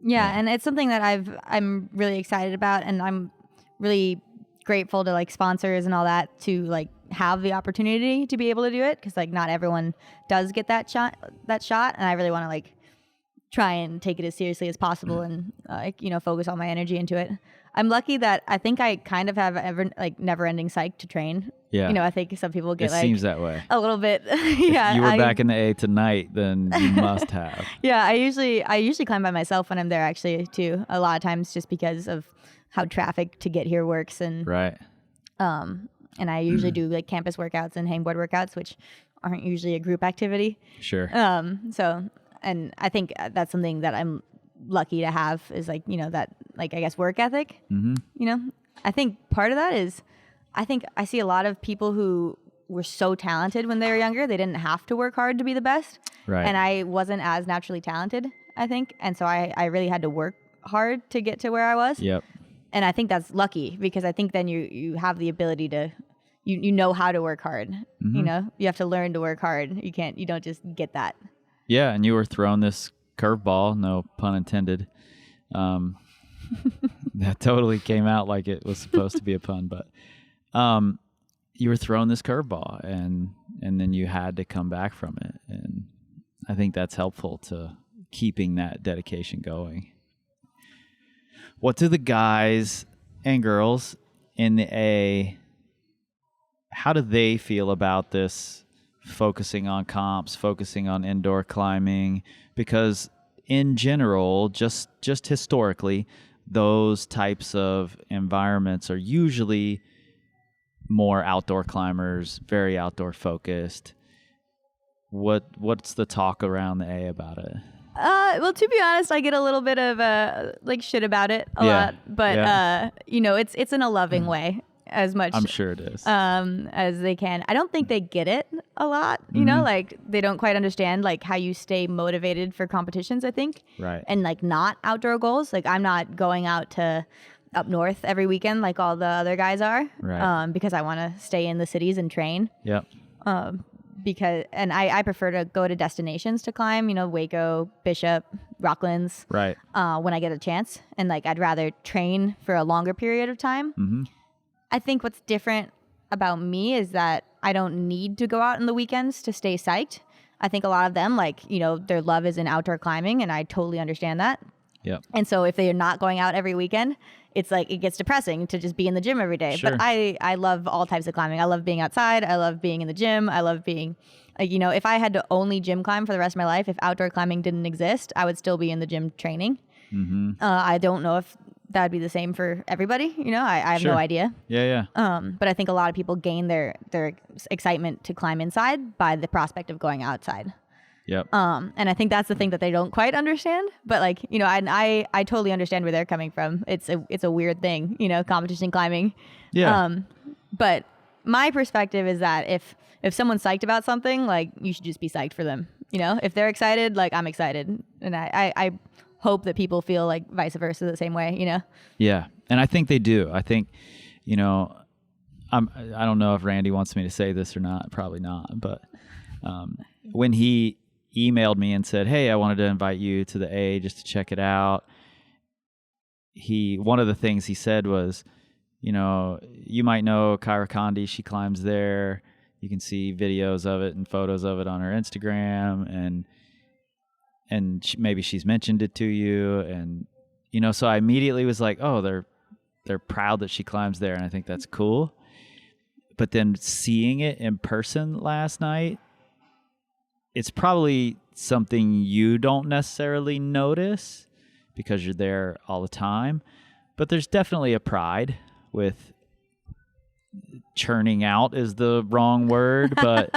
Yeah, and it's something that I'm really excited about, and I'm really grateful to like sponsors and all that to like have the opportunity to be able to do it, because like not everyone does get that shot, and I really want to like try and take it as seriously as possible and focus all my energy into it. I'm lucky that I think I kind of have never-ending psych to train. Yeah. You know, I think some people get it seems that way. a little bit. Yeah. If you were back in the A tonight, then you must have. Yeah, I usually climb by myself when I'm there actually too. A lot of times just because of how traffic to get here works, and Right. and I usually do like campus workouts and hangboard workouts, which aren't usually a group activity. Sure. And I think that's something that I'm lucky to have is like, you know, that like, I guess, work ethic. Mm-hmm. You know, I think part of that is I think I see a lot of people who were so talented when they were younger, they didn't have to work hard to be the best. Right. And I wasn't as naturally talented, I think. And so I really had to work hard to get to where I was. Yep. And I think that's lucky, because I think then you have the ability to, you know how to work hard. Mm-hmm. You know, you have to learn to work hard. You don't just get that. Yeah, and you were throwing this curveball, no pun intended. That totally came out like it was supposed to be a pun, but you were throwing this curveball, and then you had to come back from it, and I think that's helpful to keeping that dedication going. What do the guys and girls in the A, how do they feel about this? Focusing on comps, focusing on indoor climbing, because in general, just historically, those types of environments are usually more outdoor climbers, very outdoor focused. What's the talk around the A about it? Well, to be honest, I get a little bit of like shit about it a lot, but you know, it's in a loving way. As much, I'm sure it is, as they can. I don't think they get it a lot, you know, like they don't quite understand like how you stay motivated for competitions, I think. Right. And like not outdoor goals. Like I'm not going out to up north every weekend like all the other guys are. Right. Because I want to stay in the cities and train. Yep. Because I prefer to go to destinations to climb, you know, Waco, Bishop, Rocklands. Right. When I get a chance. And like I'd rather train for a longer period of time. Mm-hmm. I think what's different about me is that I don't need to go out on the weekends to stay psyched. I think a lot of them, like, you know, their love is in outdoor climbing, and I totally understand that. Yep. And so if they are not going out every weekend, it's like it gets depressing to just be in the gym every day. Sure. But I love all types of climbing. I love being outside. I love being in the gym. I love being, like, you know, if I had to only gym climb for the rest of my life, if outdoor climbing didn't exist, I would still be in the gym training. Mm-hmm. I don't know if that would be the same for everybody. You know, I have no idea. Yeah. But I think a lot of people gain their excitement to climb inside by the prospect of going outside. Yep. And I think that's the thing that they don't quite understand. But like, you know, I totally understand where they're coming from. It's a weird thing, you know, competition climbing. Yeah. But my perspective is that if someone's psyched about something, like you should just be psyched for them. You know, if they're excited, like I'm excited. And I hope that people feel like vice versa the same way, you know? Yeah. And I think they do. I think, you know, I don't know if Randy wants me to say this or not. Probably not. But when he emailed me and said, hey, I wanted to invite you to the A just to check it out, one of the things he said was, you know, you might know Kyra Condie. She climbs there. You can see videos of it and photos of it on her Instagram, and maybe she's mentioned it to you, and you know. So I immediately was like, oh, they're proud that she climbs there, and I think that's cool. But then seeing it in person last night, it's probably something you don't necessarily notice because you're there all the time. But there's definitely a pride with churning out is the wrong word, but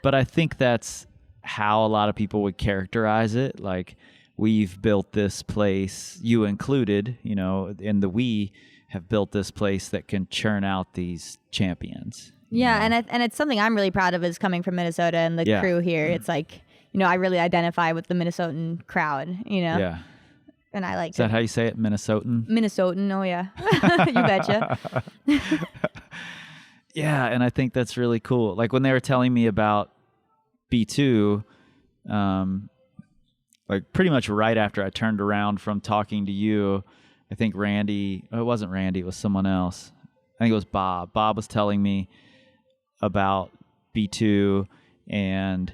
I think that's how a lot of people would characterize it. Like, we've built this place, you included, you know, and we have built this place that can churn out these champions. Yeah, and it's something I'm really proud of, is coming from Minnesota and the crew here. It's like, you know, I really identify with the Minnesotan crowd, you know? Yeah. And I like Is that how you say it? Minnesotan? Minnesotan, oh yeah. You betcha. Yeah, and I think that's really cool. Like when they were telling me about B2, like pretty much right after I turned around from talking to you, I think Randy, it wasn't Randy, it was someone else. I think it was Bob. Bob was telling me about B2 and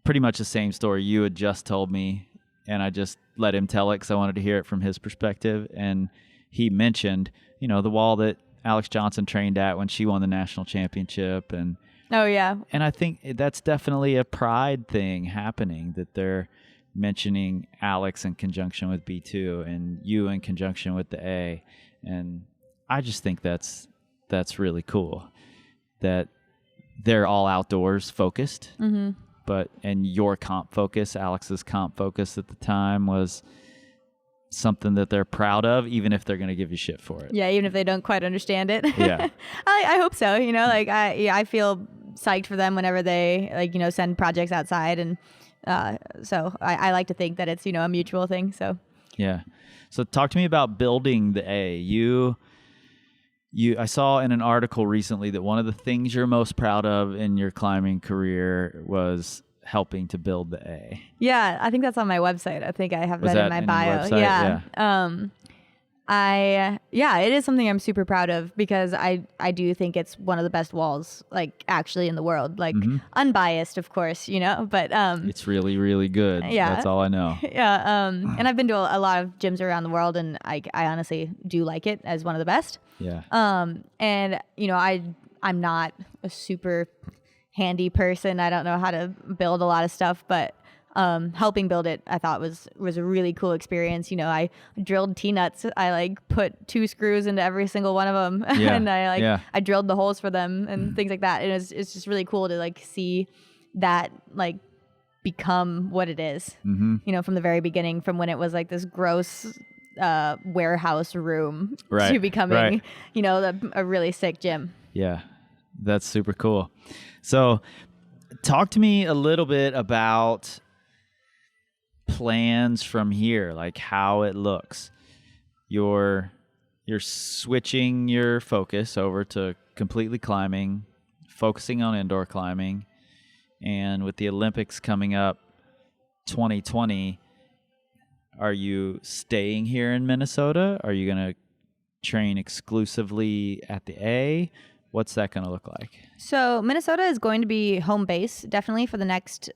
pretty much the same story you had just told me, and I just let him tell it because I wanted to hear it from his perspective. And he mentioned, you know, the wall that Alex Johnson trained at when she won the national championship. And oh yeah. And I think that's definitely a pride thing happening, that they're mentioning Alex in conjunction with B2 and you in conjunction with the A. And I just think that's really cool that they're all outdoors focused. Mm-hmm. And your comp focus, Alex's comp focus at the time, was something that they're proud of, even if they're going to give you shit for it. Yeah, even if they don't quite understand it. Yeah. I hope so. You know, like I feel psyched for them whenever they, like, you know, send projects outside, and so I like to think that it's, you know, a mutual thing. So yeah. So talk to me about building the A. I saw in an article recently that one of the things you're most proud of in your climbing career was helping to build the A. Yeah, I think that's on my website. I think I have that in my bio. Yeah. It is something I'm super proud of, because I do think it's one of the best walls, like, actually in the world, like, unbiased, of course, you know, but it's really, really good. Yeah, that's all I know. Yeah. And I've been to a lot of gyms around the world, and I honestly do like it as one of the best. Yeah. And you know, I'm not a super handy person. I don't know how to build a lot of stuff, but helping build it, I thought was a really cool experience. You know, I drilled T-nuts. I like put 2 screws into every single one of them, and I drilled the holes for them and things like that. And it's just really cool to like see that like become what it is. Mm-hmm. You know, from the very beginning, from when it was like this gross warehouse room right. to becoming, you know, a really sick gym. Yeah, that's super cool. So talk to me a little bit about plans from here, like how it looks. You're switching your focus over to completely climbing, focusing on indoor climbing, and with the Olympics coming up 2020, are you staying here in Minnesota? Are you going to train exclusively at the A? What's that going to look like? So Minnesota is going to be home base, definitely, for the next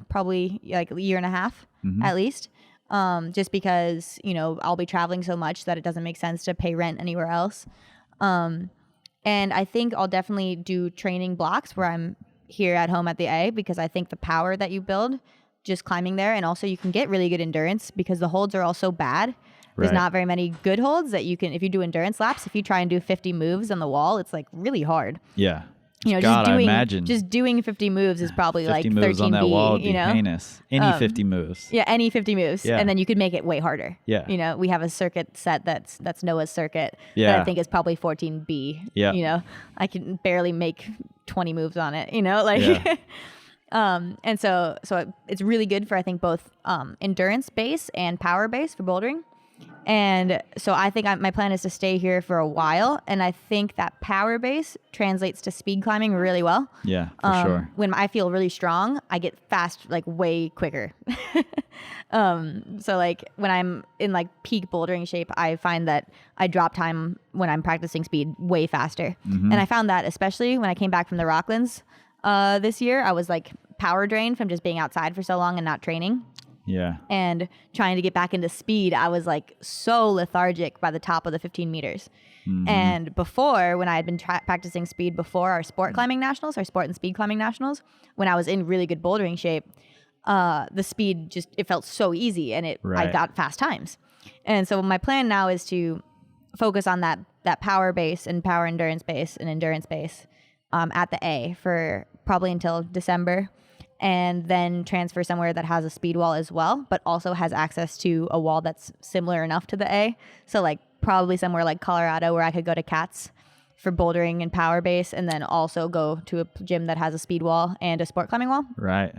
probably like a year and a half, at least. Just because, you know, I'll be traveling so much that it doesn't make sense to pay rent anywhere else. And I think I'll definitely do training blocks where I'm here at home at the A, because I think the power that you build just climbing there, and also you can get really good endurance because the holds are all so bad. There's not very many good holds that you can, if you do endurance laps, if you try and do 50 moves on the wall, it's like really hard. Yeah. You know, God, I imagine. Just doing 50 moves is probably 50 like 13B, moves on that wall would be you know? heinous. Any 50 moves. Yeah, any 50 moves. Yeah. And then you could make it way harder. Yeah. You know, we have a circuit set that's Noah's circuit Yeah. that I think is probably 14B. Yeah. You know, I can barely make 20 moves on it, you know, like, Yeah. And so it's really good for, I think, both endurance base and power base for bouldering. And so I think my plan is to stay here for a while. And I think that power base translates to speed climbing really well. Yeah, for sure. When I feel really strong, I get fast, like way quicker. So like when I'm in like peak bouldering shape, I find that I drop time when I'm practicing speed way faster. And I found that especially when I came back from the Rocklands this year, I was like power drained from just being outside for so long and not training. Yeah. And trying to get back into speed, I was like so lethargic by the top of the 15 meters. And before, when I had been practicing speed before our sport climbing nationals, our sport and speed climbing nationals, when I was in really good bouldering shape, the speed just, it felt so easy and I got fast times. And so my plan now is to focus on that power base and power endurance base and endurance base at the A for probably until December. And then transfer somewhere that has a speed wall as well, but also has access to a wall that's similar enough to the A. So like probably somewhere like Colorado where I could go to Cats for bouldering and power base, and then also go to a gym that has a speed wall and a sport climbing wall. Right.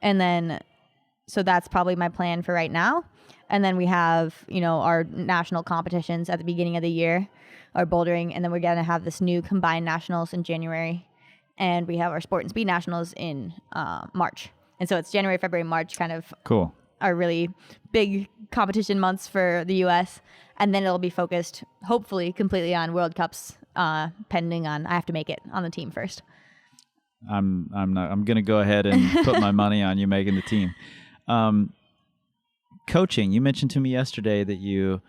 And then, so that's probably my plan for right now. And then we have, our national competitions at the beginning of the year, our bouldering, and then we're going to have this new combined nationals in January. And we have our sport and speed nationals in March. And so it's January, February, March kind of Cool. Are really big competition months for the U.S. And then it'll be focused, hopefully, completely on World Cups, pending on I have to make it on the team first. I'm going to go ahead and put my money on you making the team. Coaching, you mentioned to me yesterday that you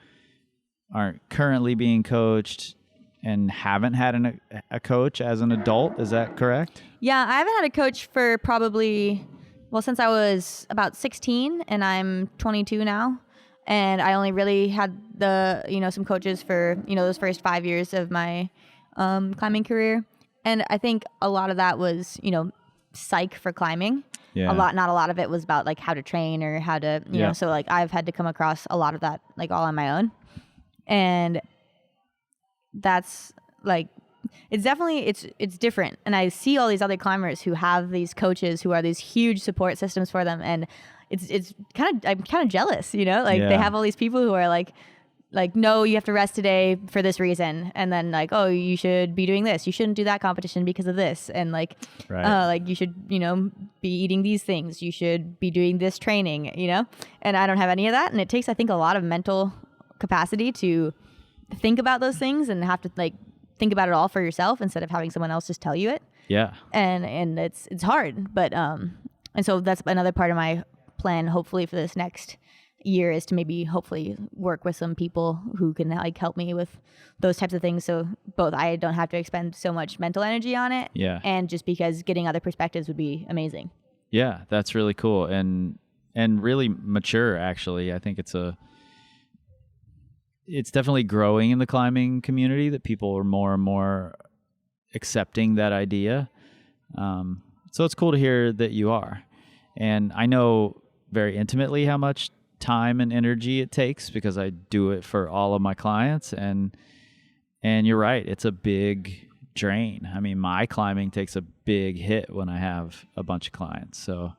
aren't currently being coached and haven't had a coach as an adult. Is that correct? Yeah, I haven't had a coach for probably, since I was about 16, and I'm 22 now. And I only really had some coaches for, those first 5 years of my climbing career. And I think a lot of that was, psych for climbing. Yeah. Not a lot of it was about like how to train or how to, so like I've had to come across a lot of that like all on my own. And that's like, it's definitely, it's different. And I see all these other climbers who have these coaches who are these huge support systems for them. And it's kind of, I'm kind of jealous, they have all these people who are like, no, you have to rest today for this reason. And then like, oh, you should be doing this. You shouldn't do that competition because of this. And like, you should, be eating these things. You should be doing this training, and I don't have any of that. And it takes, I think, a lot of mental capacity to think about those things and have to like think about it all for yourself instead of having someone else just tell you it. Yeah. And it's hard, but and so that's another part of my plan hopefully for this next year is to maybe hopefully work with some people who can like help me with those types of things, so both I don't have to expend so much mental energy on it, and just because getting other perspectives would be amazing. Yeah, that's really cool and really mature actually. I think it's definitely growing in the climbing community that people are more and more accepting that idea. So it's cool to hear that you are. And I know very intimately how much time and energy it takes because I do it for all of my clients. And you're right, it's a big drain. I mean, my climbing takes a big hit when I have a bunch of clients. So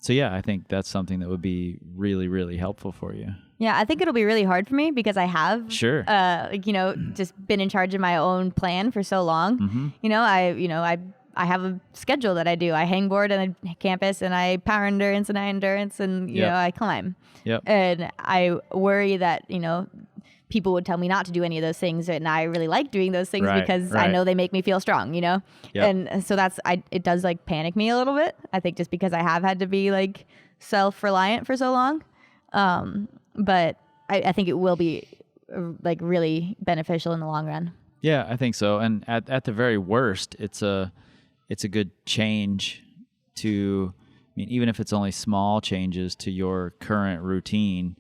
yeah, I think that's something that would be really, really helpful for you. Yeah, I think it'll be really hard for me because I have, just been in charge of my own plan for so long. Mm-hmm. I have a schedule that I do. I hangboard on a campus and I power endurance and I endurance and, I climb. Yep. And I worry that, people would tell me not to do any of those things. And I really like doing those things because I know they make me feel strong, Yep. And so it does like panic me a little bit. I think just because I have had to be like self-reliant for so long. But I think it will be like really beneficial in the long run. Yeah, I think so. And at the very worst, it's a good change to, even if it's only small changes to your current routine.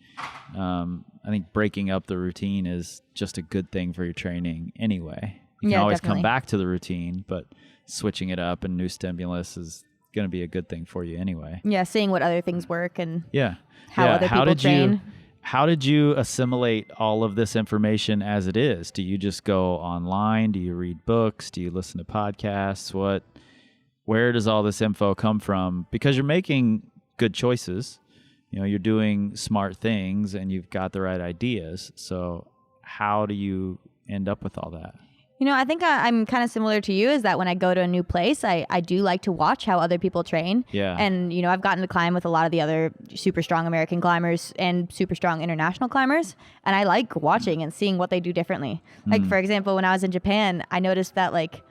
I think breaking up the routine is just a good thing for your training anyway. You can always come back to the routine, but switching it up and new stimulus is going to be a good thing for you anyway. Yeah, seeing what other things work and how other people train. How did you assimilate all of this information as it is? Do you just go online? Do you read books? Do you listen to podcasts? What where does all this info come from? Because you're making good choices. You're doing smart things and you've got the right ideas. So how do you end up with all that? I think I'm kind of similar to you, is that when I go to a new place, I do like to watch how other people train. Yeah. And, I've gotten to climb with a lot of the other super strong American climbers and super strong international climbers. And I like watching and seeing what they do differently. Like, for example, when I was in Japan, I noticed that, like,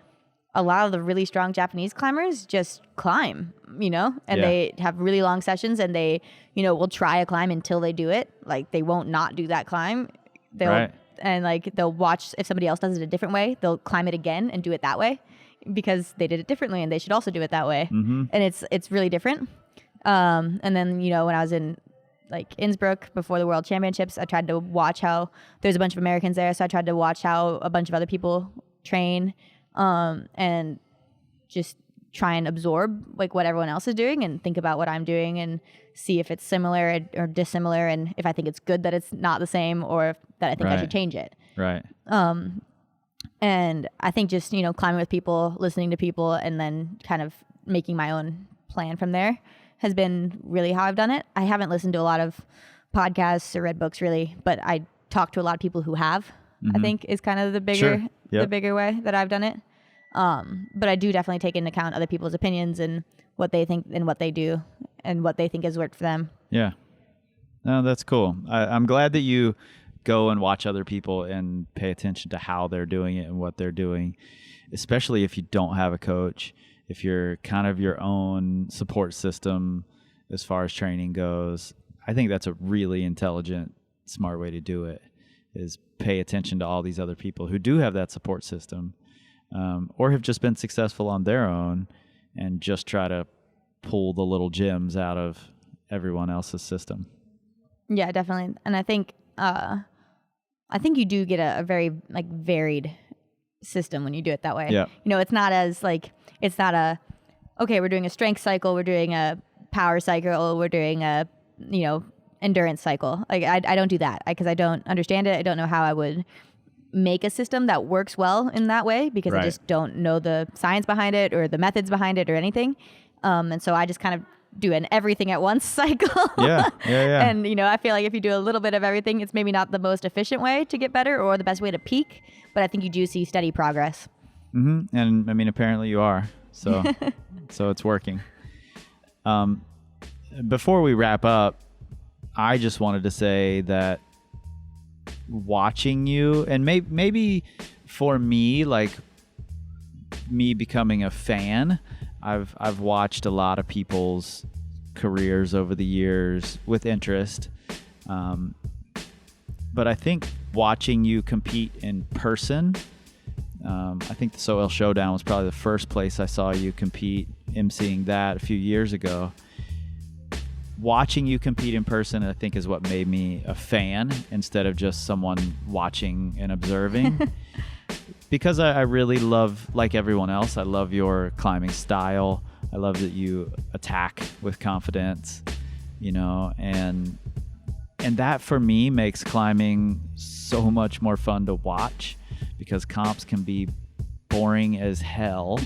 a lot of the really strong Japanese climbers just climb, and they have really long sessions, and they, will try a climb until they do it. Like, they won't not do that climb. And like, they'll watch if somebody else does it a different way, they'll climb it again and do it that way because they did it differently and they should also do it that way. And it's really different. And then, when I was in like Innsbruck before the World Championships, I tried to watch how there's a bunch of Americans there. So I tried to watch how a bunch of other people train, and just try and absorb like what everyone else is doing and think about what I'm doing and see if it's similar or dissimilar, and if I think it's good that it's not the same, or that I think I should change it. Right. And I think just, climbing with people, listening to people, and then kind of making my own plan from there has been really how I've done it. I haven't listened to a lot of podcasts or read books really, but I talk to a lot of people who have, I think is kind of the bigger, the bigger way that I've done it. But I do definitely take into account other people's opinions and what they think and what they do and what they think has worked for them. Yeah. No, that's cool. I'm glad that you go and watch other people and pay attention to how they're doing it and what they're doing, especially if you don't have a coach, if you're kind of your own support system as far as training goes. I think that's a really intelligent, smart way to do it, is pay attention to all these other people who do have that support system, or have just been successful on their own, and just try to pull the little gems out of everyone else's system. Yeah, definitely. And I think you do get a very like varied system when you do it that way. Yeah. It's not as like, it's not okay, we're doing a strength cycle, we're doing a power cycle, we're doing a, endurance cycle. Like I don't do that because I don't understand it. I don't know how I would make a system that works well in that way, because I just don't know the science behind it or the methods behind it or anything. And so I just kind of do an everything at once cycle. Yeah. And, I feel like if you do a little bit of everything, it's maybe not the most efficient way to get better or the best way to peak, but I think you do see steady progress. Mm-hmm. And I mean, apparently you are. So, so it's working. Before we wrap up, I just wanted to say that watching you, and maybe for me, like me becoming a fan, I've watched a lot of people's careers over the years with interest, but I think watching you compete in person, I think the SoL Showdown was probably the first place I saw you compete, emceeing that a few years ago. Watching you compete in person, I think, is what made me a fan instead of just someone watching and observing. Because I really love, like everyone else, I love your climbing style. I love that you attack with confidence, and that for me makes climbing so much more fun to watch, because comps can be boring as hell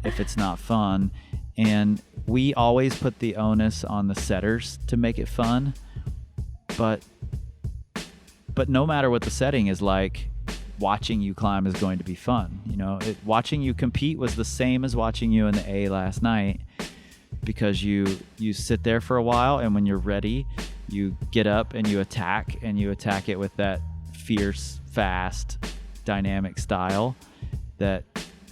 if it's not fun. And we always put the onus on the setters to make it fun, but no matter what the setting is like, watching you climb is going to be fun. Watching you compete was the same as watching you in the A last night, because you sit there for a while, and when you're ready, you get up and you attack it with that fierce, fast, dynamic style that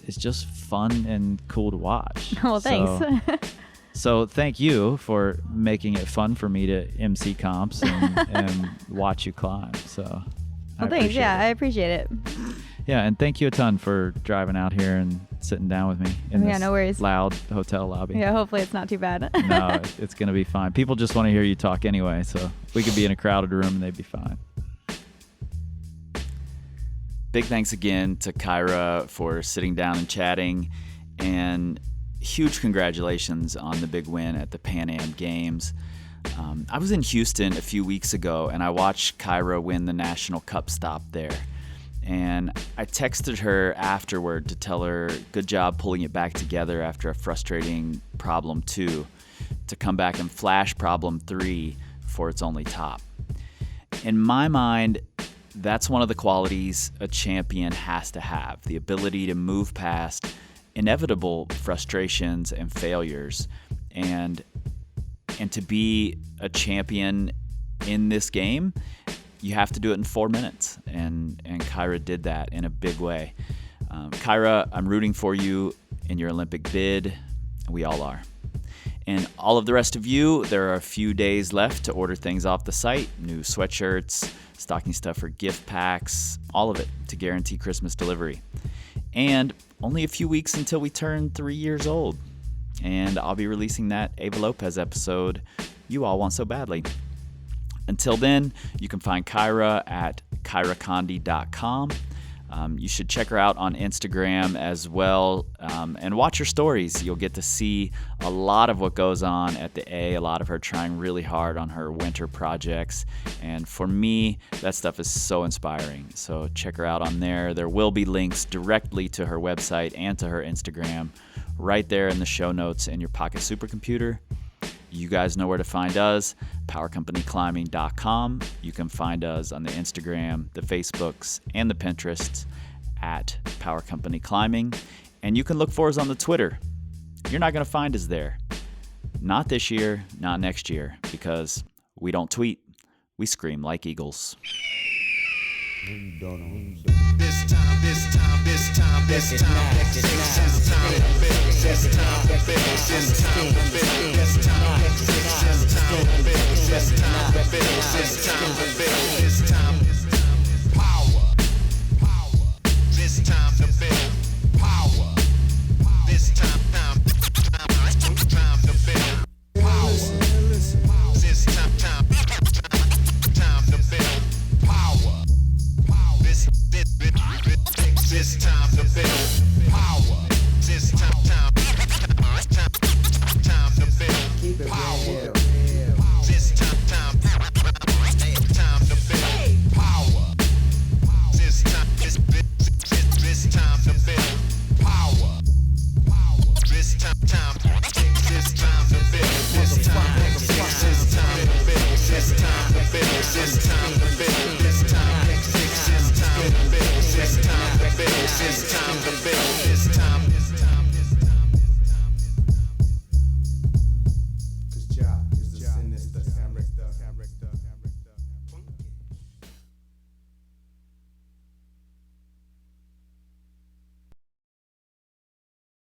is just fun and cool to watch. Well, thanks. So thank you for making it fun for me to MC comps and watch you climb. So well, thanks. Yeah, I appreciate it. Yeah, and thank you a ton for driving out here and sitting down with me in this no worries. Loud hotel lobby. Yeah, hopefully it's not too bad. No, it's going to be fine. People just want to hear you talk anyway, so we could be in a crowded room and they'd be fine. Big thanks again to Kyra for sitting down and chatting, and huge congratulations on the big win at the Pan Am Games. I was in Houston a few weeks ago, and I watched Kyra win the National Cup stop there. And I texted her afterward to tell her, good job pulling it back together after a frustrating problem 2, to come back and flash problem 3 for its only top. In my mind, that's one of the qualities a champion has to have, the ability to move past inevitable frustrations and failures, and to be a champion in this game, you have to do it in 4 minutes, and Kyra did that in a big way. Kyra, I'm rooting for you in your Olympic bid. We all are. And all of the rest of you, there are a few days left to order things off the site, new sweatshirts, stocking stuffer gift packs, all of it to guarantee Christmas delivery. And only a few weeks until we turn 3 years old. And I'll be releasing that Ava Lopez episode you all want so badly. Until then, you can find Kyra at KyraCondie.com. You should check her out on Instagram as well, and watch her stories. You'll get to see a lot of what goes on at the A, a lot of her trying really hard on her winter projects. And for me, that stuff is so inspiring. So check her out on there. There will be links directly to her website and to her Instagram right there in the show notes in your pocket supercomputer. You guys know where to find us, powercompanyclimbing.com. You can find us on the Instagram, the Facebooks, and the Pinterests at Power Company Climbing. And you can look for us on the Twitter. You're not going to find us there. Not this year, not next year, because we don't tweet. We scream like eagles. This time.